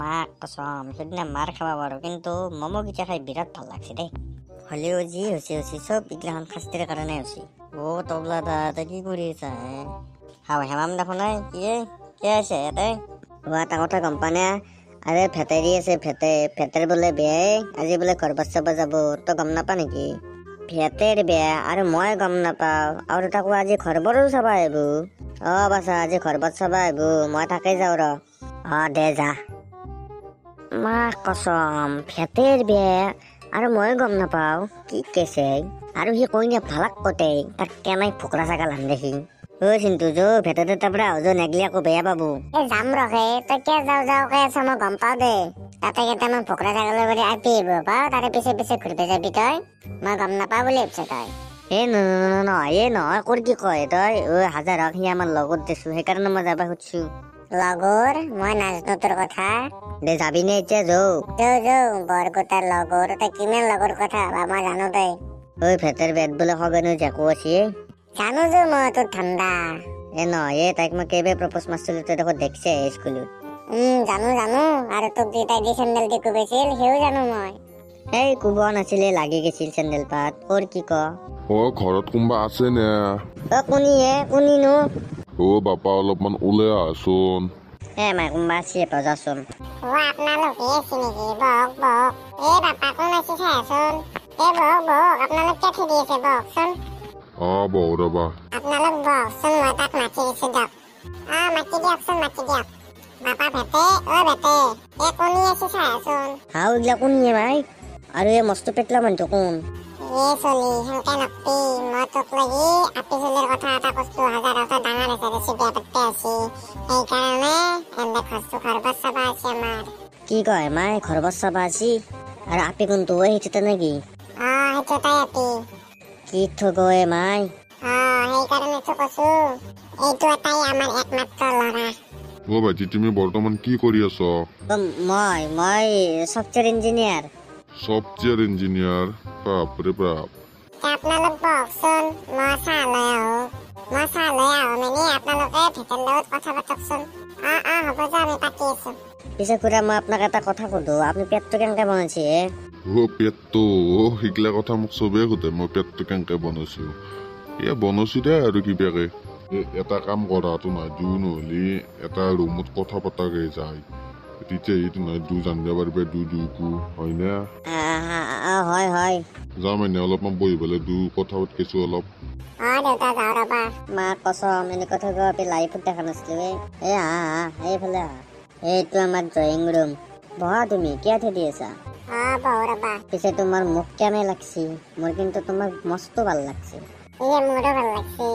মাক কসম সেদিনা মাৰ খাবা পাৰো কিন্তু ম'ম' কেইটা খাই বিৰাট ভাল লাগছে দেই। হ'লেও যি হৈছে চব এইগিলাখন শাস্তিৰ কাৰণে হৈছে। তবলা দা তই কি কৰি আছা হেমাম দেখোন নাই কি আছে ইয়াতে? এটা কথা গম পা নে? আৰে ভেটেৰি আছে ভেটেৰ বোলে বেয়াই আজি বোলে ঘৰ বাচাব যাব, তই গম নাপা নেকি? ভেটেৰ বেয়া আৰু মই গম নাপাওঁ আৰু তাকো আজি ঘৰ বৰো চাবা আহিব। বাচা আজি ঘৰ বাৰ চাবা আহিব, মই তাকে যাওঁ ৰ। দে যা। মাক কসম ভেটেৰ বেয়া আৰু মই গম নাপাওঁ কি কৈছে আৰু সি কৈ নে ভালাক কতে তাক কেনাই ফোকৰা ছাগাল হান দেখি। চিন্তু ভেটেৰ পৰা নেগলি আকৌ বেয়া পাবো। যাম ৰখে তই কিয় যাওঁ কৈ আছ মই গম পাওঁ দে। তাতে কেইটামান ফোকৰা ছাগালৰ কৰি আপি আহিব পাওঁ, তাৰে পিছে ঘূৰিব যাবি তই, মই গম নাপাওঁ বুলি ভাবিছ তই? নহয় কৰ কি কয় তই? হাজাৰ হওক সি আমাৰ লগত দিছো সেইকাৰণে মই যাবা খুজিছো। লগৰ মই নাজনো তোৰ কথা। দে যাবি নে এতিয়া? যাও বৰকটাৰ লগৰ তই কিমান লগৰ কথা মই জানো তই। ভেটেৰ বেট বোলে সবেনো জেকো আছে জানো মই তোৰ ঠাণ্ডা। নহয় তাইক মই কেইবাৰ প্ৰপ'জ মাৰিছিলো তই দেখোন দেখছে স্কুলত। জানো আৰু তোক যে তাই দি চেণ্ডেল দি কোবাইছিল সেও জানো মই। কোবোৱা নাছিলে লাগি গৈছিল চেণ্ডেল পাত। কি ক? ঘৰত কোনোবা আছে নে? কোনিনো? বাপা অলপমান ওলাই আহচোন। মাই কোনোবা আছে যাচোন। আপোনালোকে আছে নেকি? বহক। বাপা কোন আছে চাচোন। বহক আপোনালোক কিয় থিয় দি আছে? বহকচোন। বহু ৰবা। আপোনালোক বহকচোন, মই তাক মাতি দিছো দিয়ক। মাতি দিয়কচোন। বাপা ভেটে কোনি আছে চাচোন। এইগিলা কোনিয়ে মাই আৰু মস্ত পেটলা মানুহটো কোন? চলি সেনকে নকবি, মই তোক লাগি আপি চলিৰ কথা এটা কৈছো। হাজাৰ ডাঙৰ আছে বেছি বেয়া পাত্তে আছে সেইকাৰণে এনে ঘৰটো ঘৰ বাৰ চাবা আছে আমাৰ। কি কয় মাই ঘৰ বাৰ চাবা আছি আৰু আপি কোনটো সেইটোতে নেকি? সেইটো তাই আপি। কি থগয়ে মাই? সেইকাৰণেতো কৈছো এইটো এটাই আমাৰ একমাত্ৰ ল'ৰা। ভাইটি তুমি বৰ্তমান কি কৰি আছ? মই সফ্টৱেৰ ইঞ্জিনিয়াৰ। সফ্টৱেৰ ইঞ্জিনিয়াৰ? বাপৰে বাপ। আপোনালোক বহকচোন, মই চাহ লৈ আহো মানে আপোনালোকে ভেটেৰ লগত কথা পাতকচোন। হ'ব যা আমি পাতি আছো। পিছে খুৰা মই আপোনাক এটা কথা সুধো, আপুনি পেটটো কেনেকে বনাইছে? পেটটো সিগলা কথা মোক চবেই সোধে মই পেটটো কেনেকে বনাইছো। বনাইছো দে আৰু কিবাকে। এটা কাম কৰাটো নাই নহলে এটা ৰুমত কথা পতাকে যায় তেতিয়া এইটো নহয় জানিব পাৰিবে দুইকো হয় না? হয় যাম এনে অলপমান বহি পেলাই কথা পাতিছো অলপ। দেউতা যাওঁ ৰবা। মাক কসম এনে কথা কোৱা লাইফত দেখা নাছিলো। এইফালে এইটো আমাৰ ড্ৰয়িং ৰুম। বহা তুমি কিয় থৈ আছা? বহো ৰবা। পিছে তোমাৰ মুখ কেনে লাগছি? মোৰ কিন্তু তোমাক মস্ত ভাল লাগছে। মোৰো ভাল লাগছে।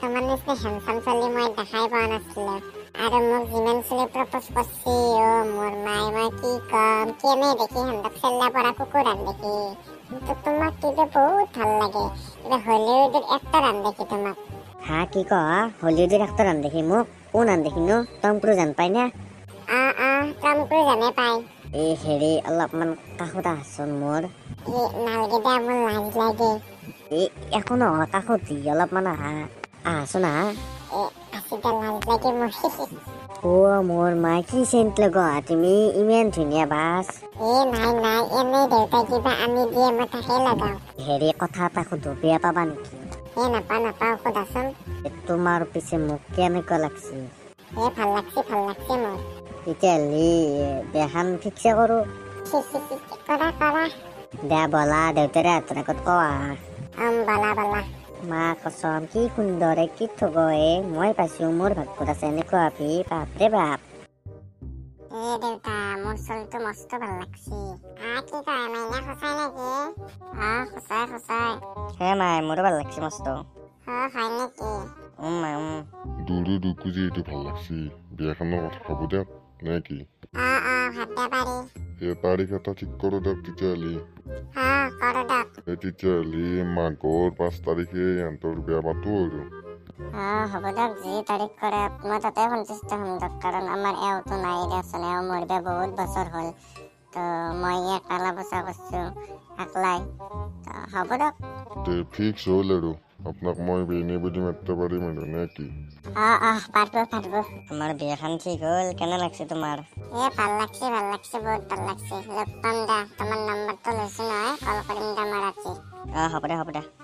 তোমাৰ নিচিনা হেণ্ডচাম ছোৱালী মই দেখাই পোৱা নাছিলো আৰু মোক যিমান ছোৱালী প্ৰপ'জ কৰিছে মোৰ মাই মই কি কম কেনে দেখি হেণ্ডক চেল্লা পৰা কুকুৰ আন দেখি, কিন্তু তোমাক কিন্তু বহুত ভাল লাগে। হলিউডৰ এক্টৰ আন দেখি তোমাক। কি কয় হলিউডৰ এক্টৰ আন দেখি মোক? কোন আন দেখি নো? টম ক্ৰুজ আন পাই না? টম ক্ৰুজ আনে পাই। অলপমান কাষত আহচোন মোৰ। নালগে দে মোৰ লাজ লাগে। একো নহয় কাষত অলপমান আহাচোন লাজ লাগে মোৰ। মোৰ মাই কি চেণ্ট লগা তুমি ইমান ধুনীয়া বাছ। নাই এনেই দেউতাই কিবা আনি দিয়ে মই তাকে লগাও। কথা এটা সুধো বেয়া পাবা নেকি? নাপাওঁ সোধাচোন। তোমাৰ পিছে মোক কেনেকুৱা লাগছে? ভাল লাগছে মোৰ। তেতিয়াহ'লে দেখান ফিক্সে কৰো। কৰা। দে বলা দেউতাৰে হাতৰ আগত কোৱা। বলা। মা কসম কি সুন্দৰ কি থগয়ে মই পাইছো মোৰ ভাগ্যত আছে এনেকুৱা আপি। বাপৰে বাপ। দেউতা মোৰ চলটো মস্ত ভাল লাগছে। কি কয় মাইনা সঁচাই নেকি? সঁচাই। মাই মোৰো ভাল লাগছে মস্ত। হয় নেকি? দূৰো দুকু যে এইটো ভাল লাগছে। বিয়াখনৰ কথা ভাব দিয়ক নে কি? ভাবিব পাৰি। তাৰিখ এটা ঠিক কৰো দিয়ক তেতিয়াহ'লে। কৰো দিয়ক। তেতিয়াহ'লে মাঘৰ 5 তাৰিখে ইহঁতৰ বিয়া পাতো আৰু। হ'ব দিয়ক যি তাৰিখ কৰে মই তাতে সন্তুষ্ট হ'ম দিয়ক, কাৰণ আমাৰ এওঁতো নাই দিয়কচোন, এওঁ মৰিব বহুত বছৰ হ'ল। তো মই ইয়াক টালা বচা কৰছো আকলাই তো হব দক তে ফিক্স হল আৰু আপোনাক মই বেইনে বুজি মাতিব পাৰিম আৰু নে কি পারবো আমার বিয়াখান ঠিক হল কেন লাগছে তোমার ভাল লাগছে বহুত ভাল লাগছে লোক পাম দা তোমার নাম্বার তো লৈছো নহয় কল কৰিম দা মাৰাতি হ'ব দে